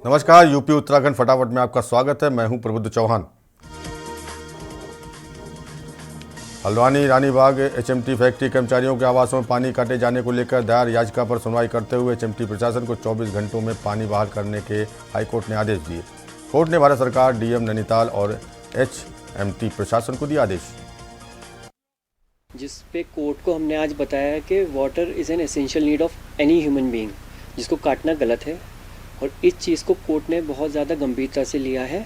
नमस्कार, यूपी उत्तराखंड फटाफट में आपका स्वागत है। मैं हूं प्रबुद्ध चौहान। हल्द्वानी रानीबाग एचएमटी फैक्ट्री कर्मचारियों के आवासों में पानी काटे जाने को लेकर दायर याचिका पर सुनवाई करते हुए एचएमटी प्रशासन को 24 घंटों में पानी बहाल करने के हाईकोर्ट ने आदेश दिए। कोर्ट ने भारत सरकार, डीएम नैनीताल और एचएमटी प्रशासन को दिया आदेश, जिस पे कोर्ट को हमने आज बताया कि water is an essential need of any human being, जिसको काटना गलत है और इस चीज़ को कोर्ट ने बहुत ज़्यादा गंभीरता से लिया है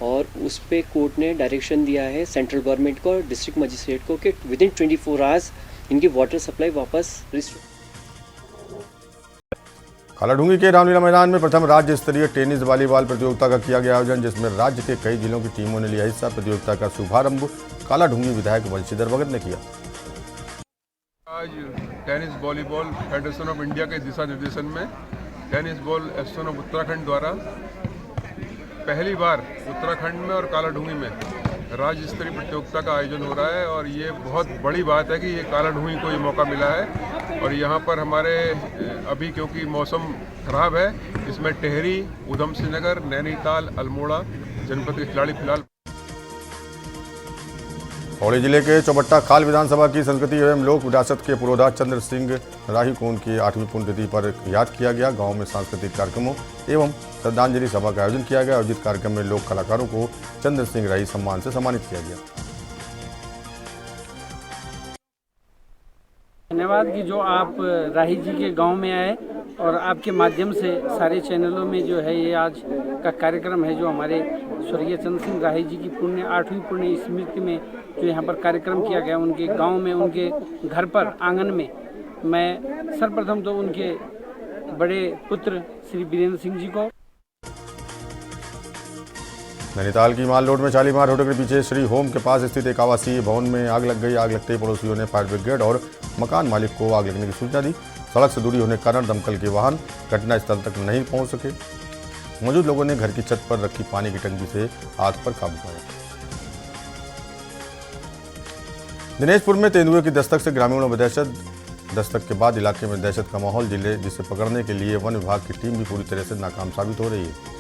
और उस पे कोर्ट ने डायरेक्शन दिया है सेंट्रल गवर्नमेंट को और डिस्ट्रिक्ट मजिस्ट्रेट को कि विद इन 24 आवर्स इनकी वाटर सप्लाई वापस रिस्टोर। कालाढूंगी के रामलीला मैदान में प्रथम राज्य स्तरीय टेनिस वॉलीबॉल प्रतियोगिता का किया गया आयोजन, जिसमें राज्य के कई जिलों की टीमों ने लिया हिस्सा। प्रतियोगिता का शुभारंभ कालाढूंगी विधायक बंशीधर भगत ने किया। आज tennis volleyball federation of India के दिशा निर्देशन में tennis ball association of Uttarakhand द्वारा पहली बार उत्तराखंड में और कालाढूंगी में राज्य स्तरीय प्रतियोगिता का आयोजन हो रहा है और ये बहुत बड़ी बात है कि ये कालाढूंगी को ये मौका मिला है। और यहाँ पर हमारे अभी क्योंकि मौसम खराब है, इसमें टेहरी, ऊधम सिंह नगर, नैनीताल, अल्मोड़ा जनपद के खिलाड़ी फिलहाल। पौड़ी जिले के चौबट्टा खाल विधानसभा की संस्कृति एवं लोक विरासत के पुरोधा चंद्र सिंह राही को उनकी 8वीं पुण्यतिथि पर याद किया गया। गांव में सांस्कृतिक कार्यक्रमों एवं श्रद्धांजलि सभा का आयोजन किया गया। आयोजित कार्यक्रम में लोक कलाकारों को चंद्र सिंह राही सम्मान से सम्मानित किया गया। धन्यवाद कि जो आप राही जी के गांव में आए और आपके माध्यम से सारे चैनलों में जो है ये आज का कार्यक्रम है, जो हमारे स्वर्गीय चंद्र सिंह राही जी की 8वीं पुण्य स्मृति में जो यहाँ पर कार्यक्रम किया गया, उनके गांव में, उनके घर पर आंगन में। मैं सर्वप्रथम तो उनके बड़े पुत्र श्री वीरेंद्र सिंह जी को। नैनीताल की माल रोड में शालीमार होटल के पीछे श्री होम के पास स्थित एक आवासीय भवन में आग लग गई। आग लगते ही पड़ोसियों ने फायर ब्रिगेड और मकान मालिक को आग लगने की सूचना दी। सड़क से दूरी होने के कारण दमकल के वाहन घटनास्थल तक नहीं पहुंच सके। मौजूद लोगों ने घर की छत पर रखी पानी की टंकी से आग पर काबू पाया। दिनेशपुर में तेंदुए की दस्तक से ग्रामीणों में दहशत। दस्तक के बाद इलाके में दहशत का माहौल, जिसे पकड़ने के लिए वन विभाग की टीम भी पूरी तरह से नाकाम साबित हो रही है।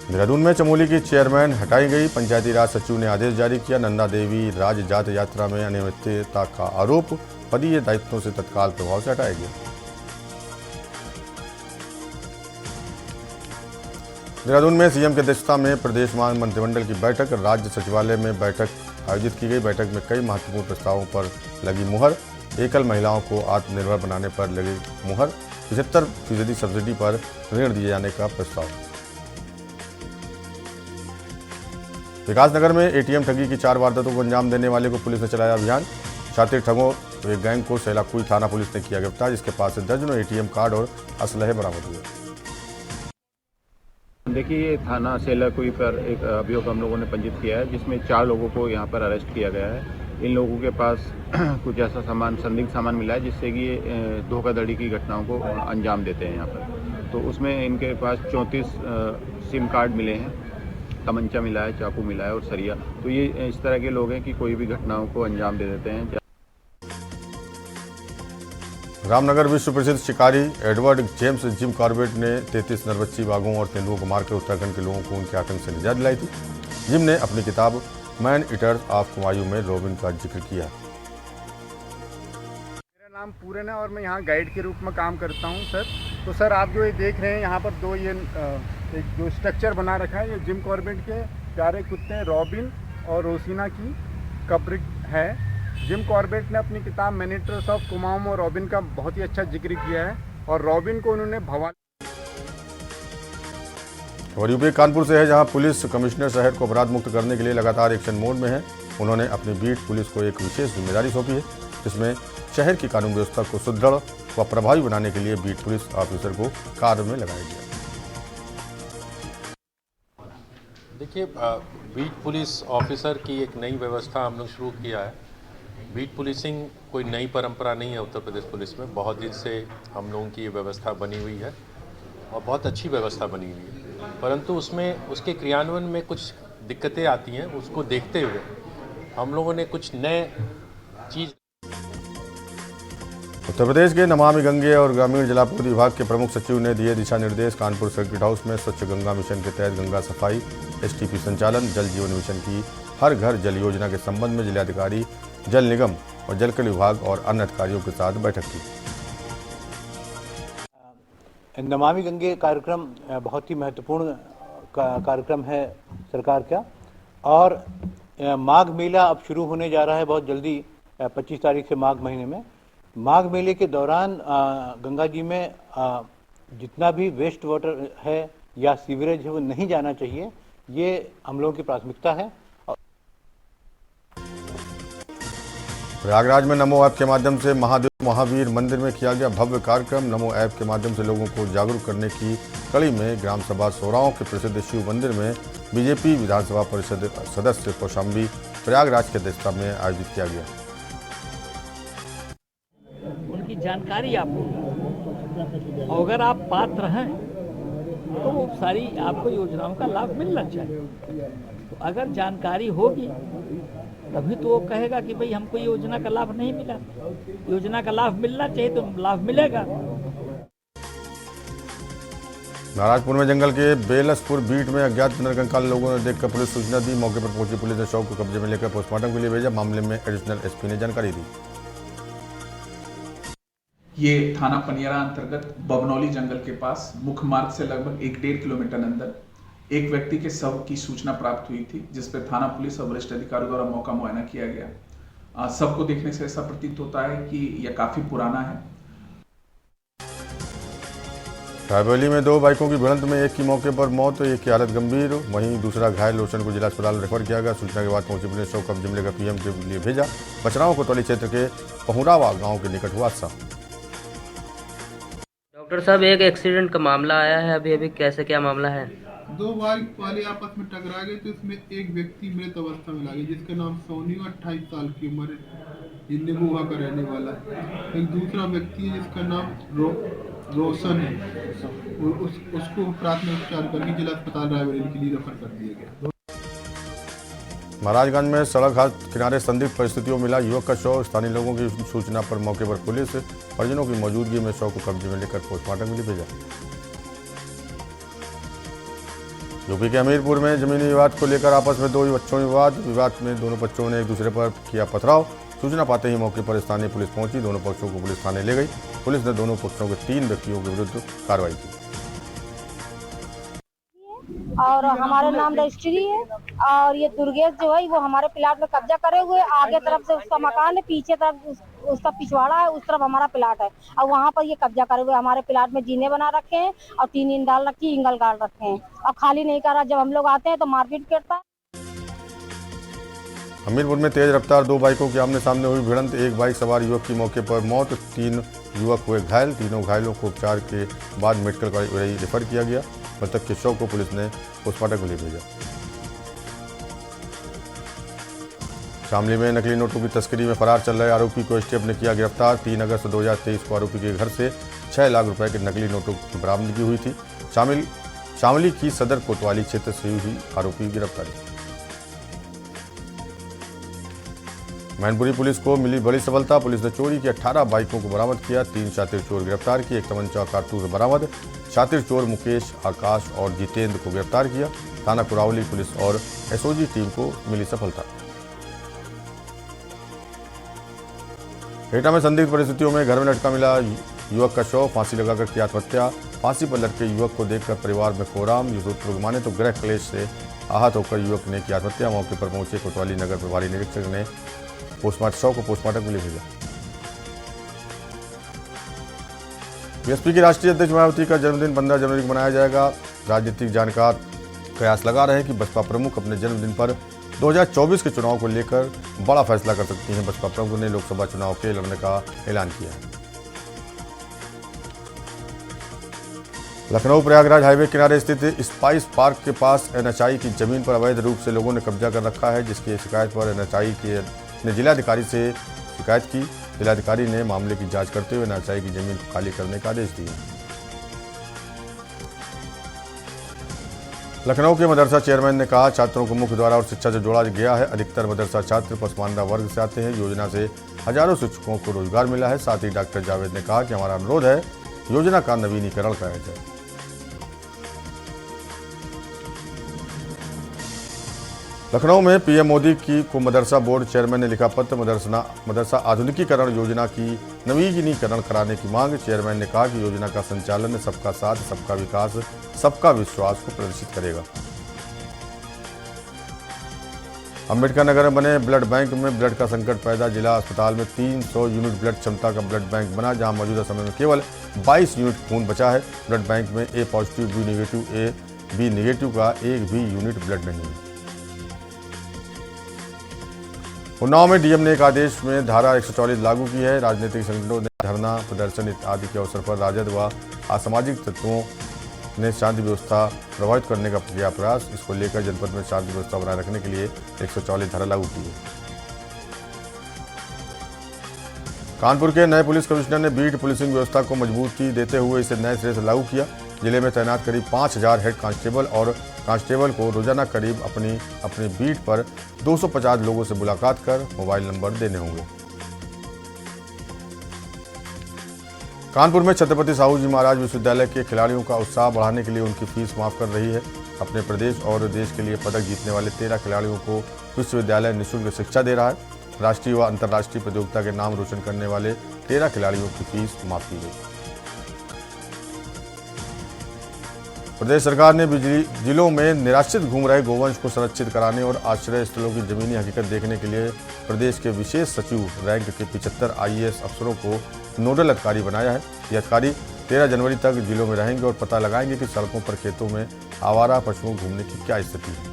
देहरादून में चमोली की चेयरमैन हटाई गई। पंचायती राज सचिव ने आदेश जारी किया। नंदा देवी राज जात यात्रा में अनियमितता का आरोप, पदीय दायित्वों से तत्काल प्रभाव से हटाया गया। देहरादून में सीएम की अध्यक्षता में प्रदेश मंत्रिमंडल की बैठक, राज्य सचिवालय में बैठक आयोजित की गई। बैठक में कई महत्वपूर्ण प्रस्तावों पर लगी मुहर। एकल महिलाओं को आत्मनिर्भर बनाने पर लगी मुहर। 75% सब्सिडी पर ऋण दिए जाने का प्रस्ताव। विकासनगर में एटीएम ठगी की 4 वारदातों को अंजाम देने वाले को पुलिस ने चलाया अभियान। शातिर ठगों एक गैंग को सैलाकुई थाना पुलिस ने किया गिरफ्तार, जिसके पास से दर्जनों एटीएम कार्ड और असलहे बरामद हुए। देखिए, थाना सेलाकुई पर एक अभियोग हम लोगों ने पंजीकृत किया है, जिसमें 4 लोगों को यहाँ पर अरेस्ट किया गया है। इन लोगों के पास कुछ ऐसा सामान, संदिग्ध सामान मिला है, जिससे कि ये धोखाधड़ी की घटनाओं को अंजाम देते हैं यहाँ पर। तो उसमें इनके पास 34 सिम कार्ड मिले हैं, तमंचा मिला है, चाकू मिला है और सरिया। तो ये इस तरह के लोग हैं कि कोई भी घटनाओं को अंजाम दे देते हैं। रामनगर विश्व प्रसिद्ध शिकारी एडवर्ड जेम्स जिम कॉर्बेट ने 33 नरबच्ची बाघों और तेंदुओं को मारकर उत्तराखंड के लोगों को उनके आतंक से निजात दिलाई थी। जिम ने अपनी किताब मैन ईटर्स ऑफ कुमायूं में रॉबिन का जिक्र किया। मेरा नाम पूरन है और मैं यहाँ गाइड के रूप में काम करता हूँ सर। तो सर, आप जो ये देख रहे हैं यहाँ पर दो एक जो स्ट्रक्चर बना रखा है, ये जिम कॉर्बेट के प्यारे कुत्ते रॉबिन और रोसिना की कब्र है। जिम कॉर्बेट ने अपनी किताब मैन ईटर्स ऑफ कुमाऊं और रॉबिन का बहुत ही अच्छा जिक्र किया है और रॉबिन को उन्होंने भवानी। और यूपी कानपुर से है, जहां पुलिस कमिश्नर शहर को अपराध मुक्त करने के लिए लगातार एक्शन मोड में है। उन्होंने अपनी बीट पुलिस को एक विशेष जिम्मेदारी सौंपी है, जिसमें शहर की कानून व्यवस्था को सुदृढ़ व प्रभावी बनाने के लिए बीट पुलिस ऑफिसर को कार्य में लगाया गया। देखिए, बीट पुलिस ऑफिसर की एक नई व्यवस्था हम लोग शुरू किया है। बीट पुलिसिंग कोई नई परंपरा नहीं है उत्तर प्रदेश पुलिस में। बहुत दिन से हम लोगों की ये व्यवस्था बनी हुई है और बहुत अच्छी व्यवस्था बनी हुई है, परंतु उसमें उसके क्रियान्वयन में कुछ दिक्कतें आती हैं। उसको देखते हुए हम लोगों ने कुछ नए चीज़ उत्तर प्रदेश के नमामि गंगे और ग्रामीण जलापूर्ति विभाग के प्रमुख सचिव ने दिए दिशा निर्देश। कानपुर सर्किट हाउस में स्वच्छ गंगा मिशन के तहत गंगा सफाई, एसटीपी संचालन, जल जीवन मिशन की हर घर जल योजना के संबंध में जिलाधिकारी, जल निगम और जलकल विभाग और अन्य अधिकारियों के साथ बैठक की। नमामि गंगे कार्यक्रम बहुत ही महत्वपूर्ण कार्यक्रम है सरकार का, और माघ मेला अब शुरू होने जा रहा है बहुत जल्दी, 25 तारीख से माघ महीने में। माघ मेले के दौरान गंगा जी में जितना भी वेस्ट वाटर है या सीवरेज है वो नहीं जाना चाहिए, ये हम लोगों की प्राथमिकता है। प्रयागराज में नमो ऐप के माध्यम से महादेव महावीर मंदिर में किया गया भव्य कार्यक्रम। नमो ऐप के माध्यम से लोगों को जागरूक करने की कड़ी में ग्राम सभा सोराव के प्रसिद्ध शिव मंदिर में बीजेपी विधानसभा परिषद सदस्य कौशाम्बी प्रयागराज की अध्यक्षता में आयोजित किया गया। उनकी जानकारी आपको, और अगर आप पात्र हैं तो वो सारी आपको योजनाओं का लाभ मिलना चाहिए। तो अगर जानकारी होगी तभी तो वो कहेगा कि भाई हमको योजना का लाभ नहीं मिला। योजना का लाभ मिलना चाहिए तो लाभ मिलेगा। नाराजपुर में जंगल के बेलसपुर बीट में अज्ञात नरकंकाल लोगों ने देखकर पुलिस सूचना दी। मौके पर पहुंची पुलिस ने शव को कब्जे में लेकर पोस्टमार्टम के लिए भेजा। मामले में एडिशनल एसपी ने जानकारी दी। ये थाना पनियारा अंतर्गत बबनौली जंगल के पास मुख्य मार्ग से लगभग 1-1.5 किलोमीटर अंदर एक व्यक्ति के शव की सूचना प्राप्त हुई थी, जिस पर थाना पुलिस और वरिष्ठ अधिकारियों द्वारा मौका मुआयना किया गया। शव को देखने से ऐसा प्रतीत होता है कि यह काफी पुराना है। रायबरेली में 2 बाइकों की भिड़ंत में एक की मौके पर मौत, एक की हालत गंभीर, वहीं दूसरा घायल लोचन को जिला अस्पताल में रेफर किया गया। सूचना के बाद पहुंची पुलिस शव कब्जे में लेकर पीएम के लिए भेजा। बचराव कोतवाली क्षेत्र के पहुरावा गांव के निकट हुआ हादसा। डॉक्टर साहब, एक एक्सीडेंट का मामला आया है, अभी कैसे क्या मामला है? 2 बाइक वाले आपस में टकरा गए तो इसमें एक व्यक्ति मृत अवस्था में लगा, जिसका नाम सोनी, 28 साल की उम्र, जिन्नेबुआ का रहने वाला है। एक दूसरा व्यक्ति है जिसका नाम रोशन है, उसको प्राथमिक उपचार करके जिला अस्पताल रायबरेली के लिए रेफर कर दिया गया। महाराजगंज में सड़क हादसे किनारे संदिग्ध परिस्थितियों में मिला युवक का शव। स्थानीय लोगों की सूचना पर मौके पर पुलिस परिजनों की मौजूदगी में शव को कब्जे में लेकर पोस्टमार्टम के लिए भेजा। यूपी के हमीरपुर में जमीनी विवाद को लेकर आपस में 2 बच्चों में विवाद में दोनों बच्चों ने एक दूसरे पर किया पथराव। सूचना पाते ही मौके पर स्थानीय पुलिस पहुंची, दोनों पक्षों को पुलिस थाने ले गई। पुलिस ने दोनों पक्षों के 3 व्यक्तियों के विरुद्ध कार्रवाई की। और हमारे नाम रजिस्ट्री है, और ये दुर्गेश जो है वो हमारे प्लाट में कब्जा करे हुए। आगे तरफ से उसका मकान है, पीछे तरफ उसका पिछवाड़ा है, उस तरफ हमारा प्लाट है, और वहाँ पर ये कब्जा करे हुए। हमारे प्लाट में जीने बना रखे हैं और 3 ईंट डाल रखी, इंगल गाड़ रखे हैं, और खाली नहीं कर रहा। जब हम लोग आते हैं तो मारपीट करता है। हमीरपुर में तेज रफ्तार 2 बाइकों के आमने सामने हुई भिड़ंत। एक बाइक सवार युवक की मौके पर मौत, 3 युवक हुए घायल। तीनों घायलों को उपचार के बाद मेडिकल कॉलेज रेफर किया गया। मृतक के शव को पुलिस ने पोस्टमार्टम के लिए भेजा। शामली में नकली नोटों की तस्करी में फरार चल रहे आरोपी को एसटीएफ ने किया गिरफ्तार। 3 अगस्त 2023 को आरोपी के घर से 6 लाख रुपए के नकली नोटों की बरामदगी हुई थी। शामली की सदर कोतवाली क्षेत्र से हुई आरोपी की गिरफ्तारी। मैनपुरी पुलिस को मिली बड़ी सफलता। पुलिस ने चोरी की 18 बाइकों को बरामद किया। 3 शातिर चोर गिरफ्तार किए। एक तमंचा कारतूस बरामद। शातिर चोर मुकेश, आकाश और जितेंद्र को गिरफ्तार किया। थाना कुरावली पुलिस और एसओजी टीम को मिली सफलता। एटा में संदिग्ध परिस्थितियों में घर में लटका मिला युवक का शव, फांसी लगाकर की आत्महत्या। फांसी पर लटके युवक को देखकर परिवार में कोहराम। सूत्रों की माने तो गृह क्लेश से आहत होकर युवक ने की आत्महत्या। मौके पर पहुंचे कोतवाली नगर प्रभारी निरीक्षक ने शव को पोस्टमार्टम के लिए भेजा। बीएसपी की राष्ट्रीय अध्यक्ष मायावती का जन्मदिन 15 जनवरी को मनाया जाएगा। राजनीतिक जानकार कयास लगा रहे हैं कि बसपा प्रमुख अपने जन्मदिन पर 2024 के चुनाव को लेकर बड़ा फैसला कर सकती हैं। बसपा प्रमुख ने लोकसभा चुनाव के लड़ने का ऐलान किया है। लखनऊ प्रयागराज हाईवे किनारे स्थित स्पाइस पार्क के पास एनएचआई की जमीन पर अवैध रूप से लोगों ने कब्जा कर रखा है, जिसकी शिकायत पर एनएचआई ने जिलाधिकारी से शिकायत की। जिलाधिकारी ने मामले की जांच करते हुए एनएचआई की जमीन को खाली करने का आदेश दिया। लखनऊ के मदरसा चेयरमैन ने कहा, छात्रों को मुख्य द्वार और शिक्षा से जोड़ा गया है। अधिकतर मदरसा छात्र पसमानदा वर्ग से आते हैं। योजना से हजारों शिक्षकों को रोजगार मिला है। साथ ही डॉक्टर जावेद ने कहा कि हमारा अनुरोध है योजना का नवीनीकरण कराया जाए। लखनऊ में पीएम मोदी को मदरसा बोर्ड चेयरमैन ने लिखा पत्र। मदरसा आधुनिकीकरण योजना की नवीनीकरण कराने की मांग। चेयरमैन ने कहा कि योजना का संचालन सबका साथ, सबका विकास, सबका विश्वास को प्रदर्शित करेगा। अम्बेडकर नगर में बने ब्लड बैंक में ब्लड का संकट पैदा। जिला अस्पताल में 300 यूनिट ब्लड क्षमता का ब्लड बैंक बना, जहां मौजूदा समय में केवल 22 यूनिट खून बचा है। ब्लड बैंक में A positive, B negative, A B negative का एक भी यूनिट ब्लड नहीं है। उन्नाव में डीएम ने एक आदेश में धारा 144 लागू की है। राजनीतिक संगठनों ने धरना प्रदर्शन आदि के अवसर पर राजद व असामाजिक तत्वों ने शांति व्यवस्था प्रभावित करने का किया प्रयास। इसको लेकर जनपद में शांति व्यवस्था बनाए रखने के लिए 144 धारा लागू की है। कानपुर के नए पुलिस कमिश्नर ने बीट पुलिसिंग व्यवस्था को मजबूती देते हुए इसे नए सिरे से लागू किया। जिले में तैनात करीब 5000 हेड कांस्टेबल और कांस्टेबल को रोजाना करीब अपनी बीट पर 250 लोगों से मुलाकात कर मोबाइल नंबर देने होंगे। कानपुर में छत्रपति साहू जी महाराज विश्वविद्यालय के खिलाड़ियों का उत्साह बढ़ाने के लिए उनकी फीस माफ कर रही है। अपने प्रदेश और देश के लिए पदक जीतने वाले 13 खिलाड़ियों को विश्वविद्यालय निःशुल्क शिक्षा दे रहा है। राष्ट्रीय व अंतर्राष्ट्रीय प्रतियोगिता के नाम रोशन करने वाले 13 खिलाड़ियों की फीस माफ की गई। प्रदेश सरकार ने जिलों में निराश्रित घूम रहे गोवंश को संरक्षित कराने और आश्रय स्थलों की जमीनी हकीकत देखने के लिए प्रदेश के विशेष सचिव रैंक के 75 IAS अफसरों को नोडल अधिकारी बनाया है। ये अधिकारी 13 जनवरी तक जिलों में रहेंगे और पता लगाएंगे कि सड़कों पर, खेतों में आवारा पशुओं घूमने की क्या स्थिति है।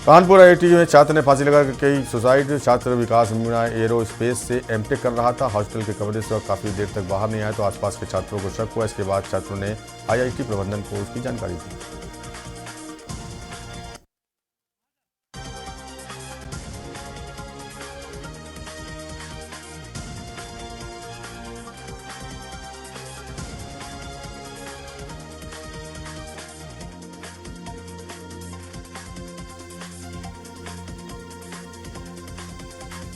कानपुर IIT में छात्र ने फांसी लगाकर कई सुसाइड। छात्र विकास मीणा एरोस्पेस से एमटेक कर रहा था। हॉस्टल के कमरे से काफी देर तक बाहर नहीं आया तो आसपास के छात्रों को शक हुआ। इसके बाद छात्रों ने IIT प्रबंधन को उसकी जानकारी दी।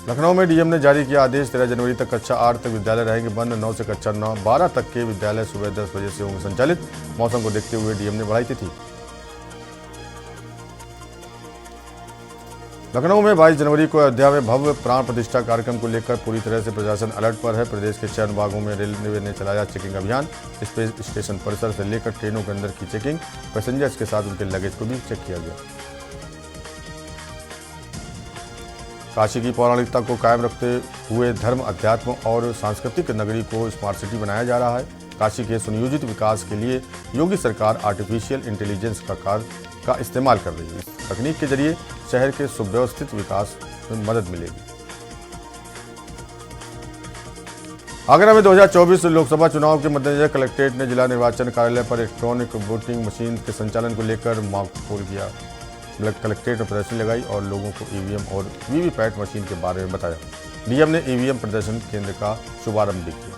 लखनऊ में डीएम ने जारी किया आदेश। 13 जनवरी तक कक्षा 8 तक विद्यालय रहेंगे बंद। 9 से कक्षा 12 तक के विद्यालय सुबह 10 बजे से होंगे संचालित। मौसम को देखते हुए डीएम ने बढ़ाई तिथि। लखनऊ में 22 जनवरी को अयोध्या में भव्य प्राण प्रतिष्ठा कार्यक्रम को लेकर पूरी तरह से प्रशासन अलर्ट पर है। प्रदेश के चयन भागों में रेलवे ने चलाया चेकिंग अभियान। स्टेशन परिसर से लेकर ट्रेनों के अंदर की चेकिंग, पैसेंजर्स के साथ उनके लगेज को भी चेक किया गया। काशी की पौराणिकता को कायम रखते हुए धर्म, अध्यात्म और सांस्कृतिक नगरी को स्मार्ट सिटी बनाया जा रहा है। काशी के सुनियोजित विकास के लिए योगी सरकार आर्टिफिशियल इंटेलिजेंस का इस्तेमाल कर रही है। इस तकनीक के जरिए शहर के सुव्यवस्थित विकास में मदद मिलेगी। आगरा में 2024 लोकसभा चुनाव के मद्देनजर कलेक्ट्रेट ने जिला निर्वाचन कार्यालय पर इलेक्ट्रॉनिक वोटिंग मशीन के संचालन को लेकर मॉक पोल किया। कलेक्ट्रेट में प्रदर्शनी लगाई और लोगों को ईवीएम और वीवीपैट मशीन के बारे में बताया। डीएम ने ईवीएम प्रदर्शन केंद्र का शुभारंभ भी किया।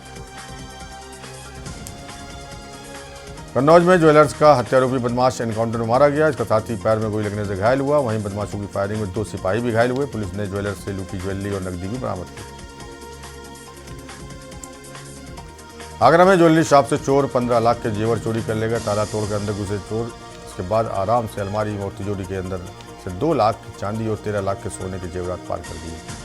कन्नौज में ज्वेलर्स का हत्यारोपी बदमाश एनकाउंटर में मारा गया। इसका साथी पैर में गोली लगने से घायल हुआ। वहीं बदमाशों की फायरिंग में 2 सिपाही भी घायल हुए। पुलिस ने ज्वेलर्स से लूटी ज्वेलरी और नकदी भी बरामद की। आगरा में ज्वेलरी शॉप से चोर 15 लाख के जेवर चोरी कर ले गए। ताला तोड़ के अंदर घुसे चोर। इसके बाद आराम से अलमारी और तिजोरी के अंदर से 2 लाख की चांदी और 13 लाख के सोने के जेवरात पार कर दिए।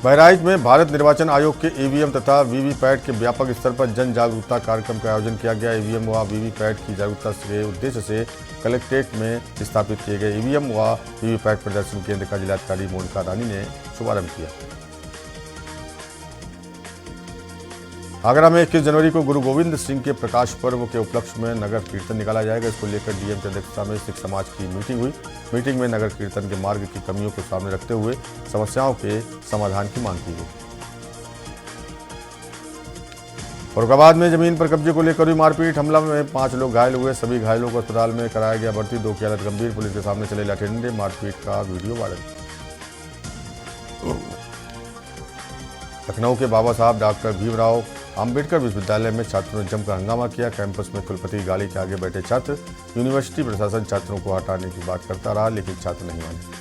बहराइच में भारत निर्वाचन आयोग के ईवीएम तथा वीवीपैट के व्यापक स्तर पर जन जागरूकता कार्यक्रम का आयोजन किया गया। ईवीएम व वीवीपैट की जागरूकता के उद्देश्य से कलेक्ट्रेट में स्थापित किए गए ईवीएम व वीवीपैट प्रदर्शन केंद्र का जिलाधिकारी मोनिका रानी ने शुभारंभ किया। आगरा में 21 जनवरी को गुरु गोविंद सिंह के प्रकाश पर्व के उपलक्ष्य में नगर कीर्तन निकाला जाएगा। इसको लेकर डीएम की अध्यक्षता में सिख समाज की मीटिंग हुई। मीटिंग में नगर कीर्तन के मार्ग की कमियों को सामने रखते हुए समस्याओं के समाधान की मांग की गई। फर्रुखाबाद में जमीन पर कब्जे को लेकर हुई मारपीट हमला में 5 लोग घायल हुए। सभी घायलों को अस्पताल में कराया गया भर्ती। 2 की हालत गंभीर। पुलिस के सामने चले लाठी डंडे। मारपीट का वीडियो वायरल। लखनऊ के बाबा साहब डॉक्टर भीमराव अम्बेडकर विश्वविद्यालय में छात्रों ने जमकर हंगामा किया। कैंपस में कुलपति की गाड़ी के आगे बैठे छात्र, यूनिवर्सिटी प्रशासन छात्रों को हटाने की बात करता रहा, लेकिन छात्र नहीं माने।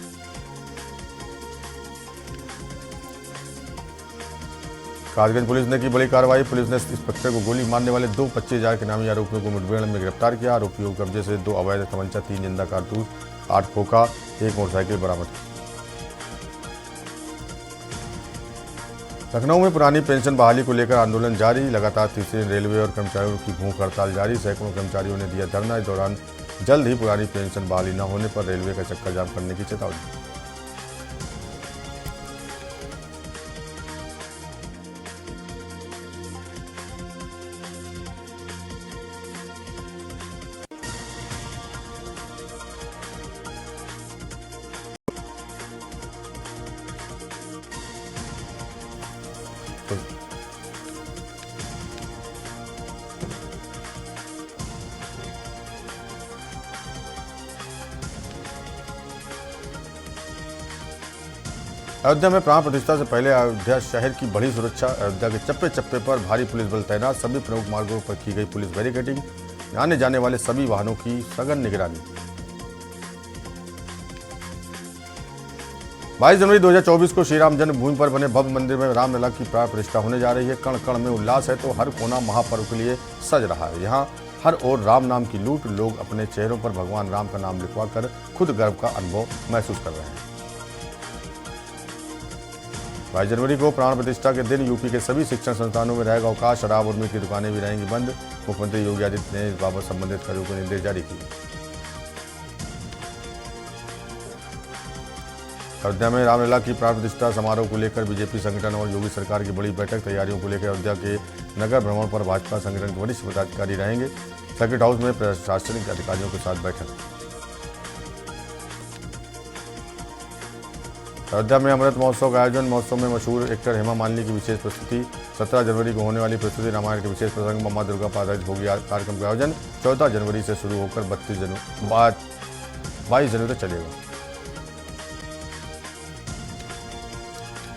कासगंज पुलिस ने की बड़ी कार्रवाई। पुलिस ने इंस्पेक्टर को गोली मारने वाले 25,000 के नामी आरोपियों को मुठभेड़ में गिरफ्तार किया। आरोपियों के कब्जे से 2 अवैध तमंचा, 3 जिंदा कारतूस, 8 खोखा, 1 मोटरसाइकिल बरामद। लखनऊ में पुरानी पेंशन बहाली को लेकर आंदोलन जारी। लगातार तीसरे रेलवे और कर्मचारियों की भूख हड़ताल जारी। सैकड़ों कर्मचारियों ने दिया धरना। इस दौरान जल्द ही पुरानी पेंशन बहाली न होने पर रेलवे का चक्का जाम करने की चेतावनी। अयोध्या में प्राण प्रतिष्ठा से पहले अयोध्या शहर की बड़ी सुरक्षा। अयोध्या के चप्पे चप्पे पर भारी पुलिस बल तैनात। सभी प्रमुख मार्गों पर की गई पुलिस बैरिकेडिंग। आने जाने वाले सभी वाहनों की सघन निगरानी। 22 जनवरी 2024 को श्री राम जन्मभूमि पर बने भव्य मंदिर में रामलला की प्राण प्रतिष्ठा होने जा रही है। कण कण में उल्लास है तो हर कोना महापर्व के लिए सज रहा है। यहाँ हर ओर राम नाम की लूट। लोग अपने चेहरों पर भगवान राम का नाम लिखवा कर खुद गर्व का अनुभव महसूस कर रहे हैं। 22 जनवरी को प्राण प्रतिष्ठा के दिन यूपी के सभी शिक्षण संस्थानों में रहेगा अवकाश। शराब और मीट की दुकानें भी रहेंगी बंद। मुख्यमंत्री योगी आदित्यनाथ ने इस बाबत संबंधित अधिकारियों को निर्देश जारी किए। अयोध्या में रामलला की प्राण प्रतिष्ठा समारोह को लेकर बीजेपी संगठन और योगी सरकार की बड़ी बैठक। तैयारियों को लेकर अयोध्या के नगर भ्रमण पर भाजपा संगठन के वरिष्ठ पदाधिकारी रहेंगे। सर्किट हाउस में प्रशासनिक अधिकारियों के साथ बैठक। अयोध्या में अमृत महोत्सव का आयोजन। महोत्सव में मशहूर एक्टर हेमा मालिनी की विशेष प्रस्तुति। 17 जनवरी को होने वाली प्रस्तुति रामायण के विशेष प्रसंग मां दुर्गा पर आधारित होगी। कार्यक्रम का आयोजन 14 जनवरी से शुरू होकर 22 जनवरी तक चलेगा।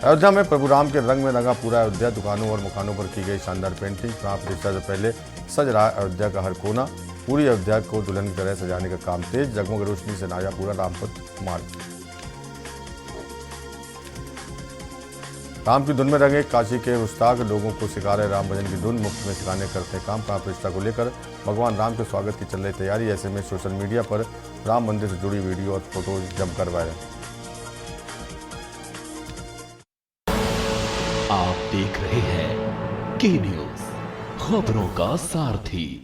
अयोध्या में प्रभु राम के रंग में रंगा पूरा अयोध्या। दुकानों और मकानों पर की गई शानदार पेंटिंग। प्राण प्रतिष्ठा से पहले सज रहा अयोध्या का हर कोना। पूरी अयोध्या को दुल्हन की तरह सजाने का काम तेज। जगमग रोशनी से नाया पूरा रामपथ मार्ग। राम की धुन में रंगे काशी के मुस्ताक। लोगों को सिखा रहे राम भजन की धुन। मुफ्त में सिखाने करते काम। प्राण प्रतिष्ठा को लेकर भगवान राम के स्वागत की चल रही तैयारी। ऐसे में सोशल मीडिया पर राम मंदिर से जुड़ी वीडियो और फोटोज जमकर वायरल। आप देख रहे हैं के न्यूज़, खबरों का सारथी।